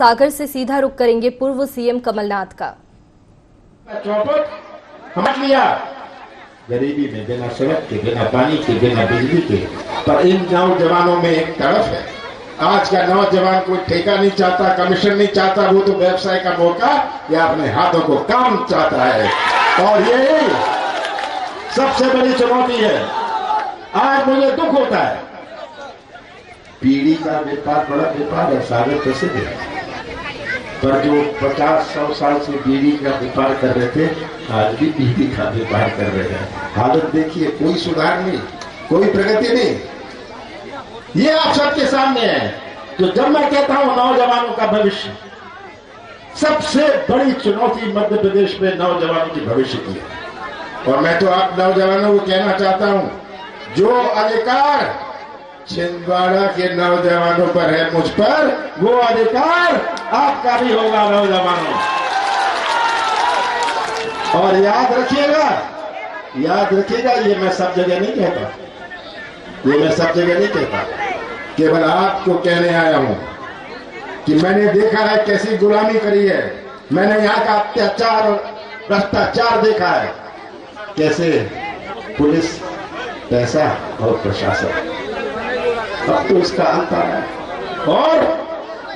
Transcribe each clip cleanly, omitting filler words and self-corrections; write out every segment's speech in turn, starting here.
सागर से सीधा रुख करेंगे पूर्व सीएम कमलनाथ का। चौपट समझ लिया, गरीबी में बिना सड़क के, बिना पानी के, बिना बिजली के, पर इन नौजवानों में एक तरफ है। आज का नौजवान कोई ठेका नहीं चाहता, कमीशन नहीं चाहता, वो तो व्यवसाय का मौका या अपने हाथों को काम चाहता है। और ये सबसे बड़ी चुनौती है। आज मुझे दुख होता है, बीड़ी का व्यापार बड़ा व्यापार है, सागर प्रसिद्ध है, पर जो 50-100 साल से बीड़ी का व्यापार कर रहे थे आज भी बीड़ी का व्यापार कर रहे हैं। हालत देखिए, कोई सुधार नहीं, कोई प्रगति नहीं। ये आप सबके सामने है। तो जब मैं कहता हूं नौजवानों का भविष्य, सबसे बड़ी चुनौती मध्य प्रदेश में नौजवानों की भविष्य की है। और मैं तो आप नौजवानों को कहना चाहता हूं, जो अधिकार छिंदवाड़ा के नौजवानों पर है मुझ पर, वो अधिकार आपका भी होगा नौजवानों। और याद रखिएगा, ये मैं सब जगह नहीं कहता, ये मैं सब जगह नहीं कहता, केवल आपको कहने आया हूं कि मैंने देखा है कैसी गुलामी करी है। मैंने यहाँ का अत्याचार और भ्रष्टाचार देखा है, कैसे पुलिस, पैसा और प्रशासन। अब तो इसका अंत आ रहा है और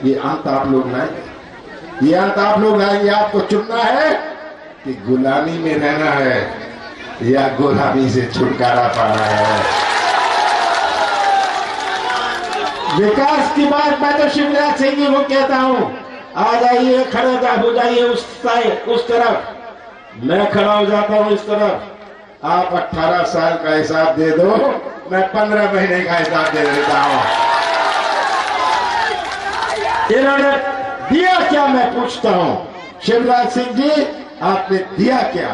ये अंत आप लोग लाएंगे, ये अंत आप लोग लाएंगे। आपको चुनना है कि गुलामी में रहना है या गुलामी से छुटकारा पाना है। विकास की बात मैं तो शिवराज सिंह जी को कहता हूं, आ जाइए, खड़े हो जाइए उस तरफ, मैं खड़ा हो जाता हूं इस तरफ। आप 18 साल का हिसाब दे दो, मैं 15 महीने का हिसाब दे देता हूं। इन्होंने दिया क्या, मैं पूछता हूं। शिवराज सिंह जी, आपने दिया क्या?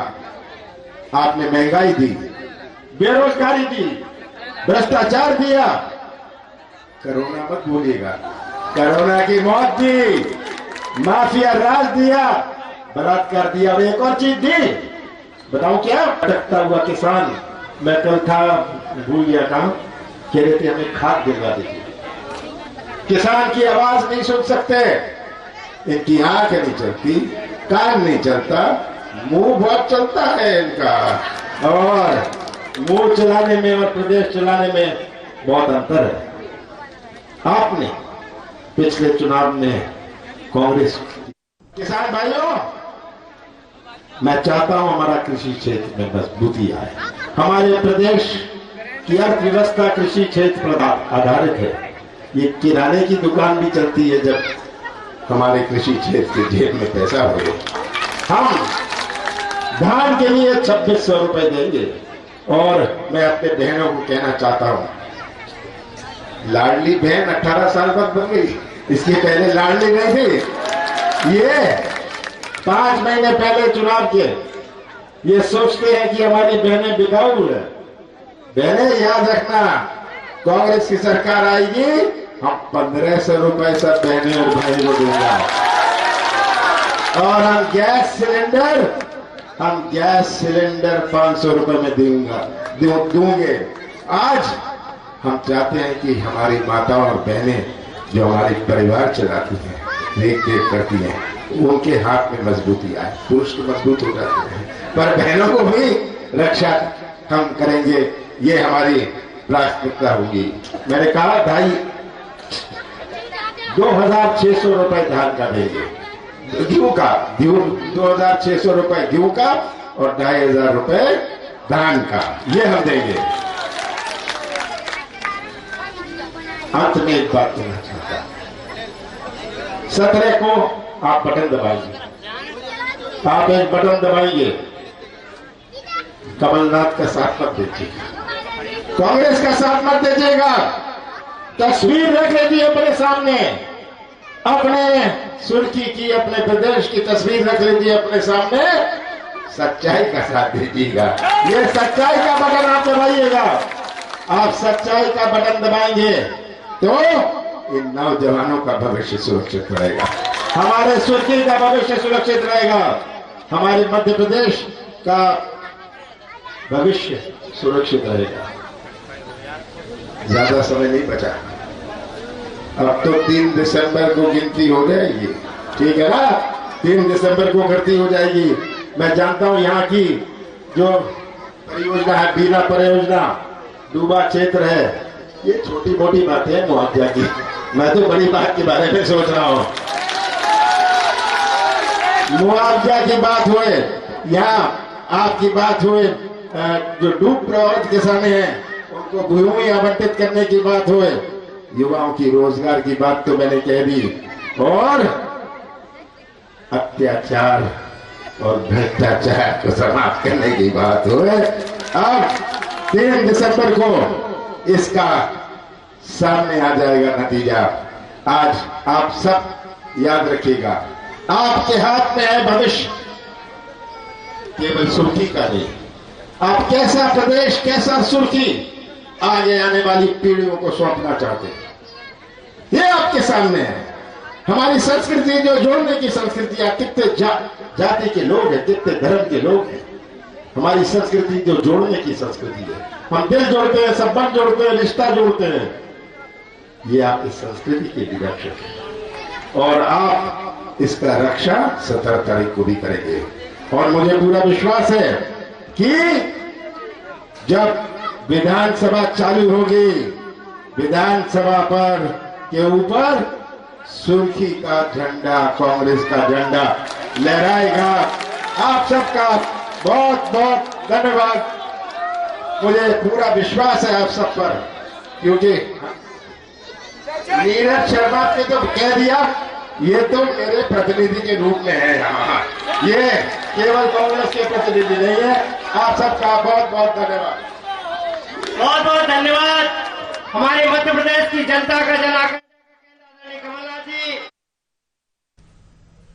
आपने महंगाई दी, बेरोजगारी दी, भ्रष्टाचार दिया, कोरोना मत भूलिएगा, कोरोना की मौत दी, माफिया राज दिया, बलात्कार दिया, और एक और चीज दी, बताऊं क्या? भटकता हुआ किसान। मैं कल था, भूल गया काम, कह रहे थे हमें खाद दिलवा दीजिए। किसान की आवाज नहीं सुन सकते, इनकी आंख नहीं चलती, कान नहीं चलता, मुंह बहुत चलता है इनका। और मुंह चलाने में और प्रदेश चलाने में बहुत अंतर है। आपने पिछले चुनाव में कांग्रेस, किसान भाइयों, मैं चाहता हूं हमारा कृषि क्षेत्र में मजबूती आए। हमारे प्रदेश की अर्थव्यवस्था कृषि क्षेत्र पर आधारित है। ये किराने की दुकान भी चलती है जब हमारे कृषि क्षेत्र के जेब में पैसा हो। हम धान के लिए 2600 रुपए देंगे। और मैं अपने बहनों को कहना चाहता हूं, लाडली बहन 18 साल बाद बन गई, इसके पहले लाडली नहीं थी। ये 5 महीने पहले चुनाव के, ये सोचते हैं कि हमारी बहनें बिकाऊ है। बहनें याद रखना, कांग्रेस की सरकार आएगी, हम 1500 रुपए सब बहनें और भाई को दूंगा। और हम गैस सिलेंडर 500 रुपए में दूंगे। आज हम चाहते हैं कि हमारी माताओं और बहनें जो हमारे परिवार चलाती हैं, देख देख करती हैं, उनके हाथ में मजबूती आए। पुरुष तो मजबूत हो जाते हैं, पर बहनों को भी रक्षा हम करेंगे, ये हमारी प्राथमिकता होगी। मैंने कहा 2600 रुपए धान का देंगे, गेहूं का, 2600 रुपए गेहूं का और 2500 रुपए धान का, ये हम देंगे। अंत में एक बात कहना चाहता हूं, 17 को आप बटन दबाएंगे, आप एक बटन दबाएंगे, कमलनाथ का साथ मत दीजिएगा, कांग्रेस का साथ मत दीजिएगा। तस्वीर रख लीजिए अपने सामने, अपने सुर्खी की, अपने प्रदेश की तस्वीर रख लीजिए अपने सामने, सच्चाई का साथ दीजिएगा। ये सच्चाई का बटन आप दबाइएगा। आप सच्चाई का बटन दबाएंगे तो इन नौजवानों का भविष्य सुरक्षित रहेगा, हमारे सुर्खी का भविष्य सुरक्षित रहेगा, हमारे मध्य प्रदेश का भविष्य सुरक्षित रहेगा। ज्यादा समय नहीं बचा, अब तो 3 दिसंबर को गिनती हो जाएगी, ठीक है ना? 3 दिसंबर को गिनती हो जाएगी। मैं जानता हूं यहाँ की जो परियोजना है, बीना परियोजना, डूबा क्षेत्र है, ये छोटी मोटी बातें हैं मुआवजा की। मैं तो बड़ी बात के बारे में सोच रहा हूं। मुआवजा की बात हुए, यहाँ आपकी बात हुए, जो डूब प्रभावित किसान हैं उनको भूमि आवंटित करने की बात हुए, युवाओं की रोजगार की बात तो मैंने कह दी, और अत्याचार और भ्रष्टाचार को समाप्त करने की बात हुए। अब 3 दिसंबर को इसका सामने आ जाएगा नतीजा। आज आप सब याद रखिएगा, आपके हाथ में है भविष्य, केवल सुर्खी का नहीं। आप कैसा प्रदेश, कैसा सुर्खी आगे आने वाली पीढ़ियों को सौंपना चाहते हैं, ये आपके सामने है। हमारी संस्कृति जो जोड़ने की संस्कृति है, कितने जाति के लोग हैं, कितने धर्म के लोग हैं, हमारी संस्कृति जो जोड़ने की संस्कृति है। हम दिल जोड़ते हैं, संबंध जोड़ते हैं, रिश्ता जोड़ते हैं, ये आपकी संस्कृति के भी रक्षक है, और आप इसका रक्षा 17 तारीख को भी करेंगे। और मुझे पूरा विश्वास है कि जब विधानसभा चालू होगी, विधानसभा पर के ऊपर सुर्खी का झंडा, कांग्रेस का झंडा लहराएगा। आप सबका बहुत बहुत धन्यवाद। मुझे पूरा विश्वास है आप सब पर, क्योंकि नीरज शर्मा ने तो कह दिया, ये तो मेरे प्रतिनिधि के रूप में है यहाँ, ये केवल कांग्रेस के प्रतिनिधि नहीं है। आप सबका बहुत बहुत धन्यवाद। बहुत बहुत धन्यवाद। हमारे मध्य प्रदेश की जनता का जनाकर